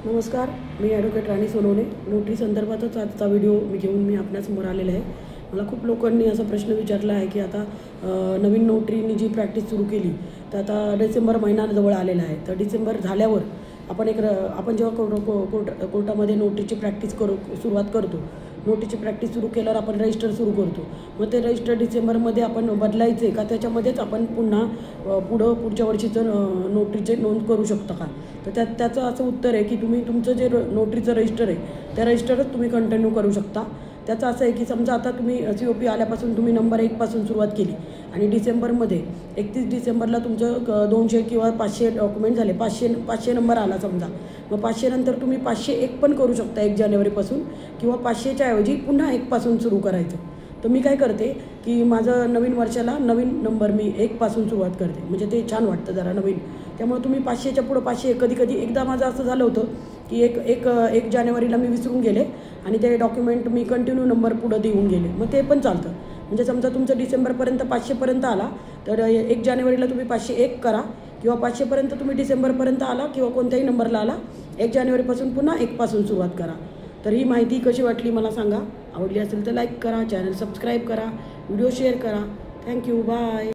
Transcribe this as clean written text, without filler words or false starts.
नमस्कार, मी ॲडव्होकेट राणी सोनवणे. नोटरी संदर्भातच आजचा व्हिडिओ घेऊन आपल्यासमोर आलेला आहे. मला खूप लोकांनी असा प्रश्न विचारला आहे की आता नवीन नोटरीनी जी प्रॅक्टिस सुरू केली तर आता डिसेंबर महिना जवळ आलेला आहे. तर डिसेंबर झाल्यावर आपण जेव्हा कोर्टामध्ये नोटरीची प्रॅक्टिस सुरुवात करतो, नोटरीची प्रॅक्टिस सुरू केल्यावर आपण रजिस्टर सुरू करतो. मग ते रजिस्टर डिसेंबरमध्ये आपण बदलायचे का त्याच्यामध्येच आपण पुन्हा पुढच्या वर्षीचं नोटरीचे नोंद करू शकता का? तर त्याचं असं उत्तर आहे की तुम्ही तुमचं जे नोटरीचं रजिस्टर आहे त्या रजिस्टरच तुम्ही कंटिन्यू करू शकता. त्याचं असं आहे की समजा आता तुम्ही COP आल्यापासून तुम्ही नंबर 1 पासून सुरुवात केली आणि डिसेंबरमध्ये 31 डिसेंबरला तुमचं 200 किंवा 500 डॉक्युमेंट झाले, 500 नंबर आला समजा. मग 500 नंतर तुम्ही 501 पण करू शकता 1 जानेवारीपासून, किंवा 500च्या ऐवजी पुन्हा 1 पासून सुरू करायचं. तर मी काय करते की माझं नवीन वर्षाला नवीन नंबर मी 1 पासून सुरुवात करते, म्हणजे ते छान वाटतं जरा नवीन. त्यामुळे तुम्ही 500च्या पुढं 500, कधी एकदा माझं असं झालं होतं की एक जानेवारीला मी विसरून गेले आणि ते डॉक्युमेंट मी कंटिन्यू नंबर पुढं देऊन गेले. मग ते पण चालतं. म्हणजे समजा तुमचं डिसेंबरपर्यंत 500पर्यंत आला तर 1 जानेवारीला तुम्ही 501 करा, किंवा 500पर्यंत तुम्ही डिसेंबरपर्यंत आला किंवा कोणत्याही नंबरला आला 1 जानेवारीपासून पुन्हा 1 पासून सुरुवात करा. तर ही माहिती कशी वाटली मला सांगा. आवडली असेल तर लाईक करा, चॅनल सबस्क्राईब करा, व्हिडिओ शेअर करा. Thank you, bye.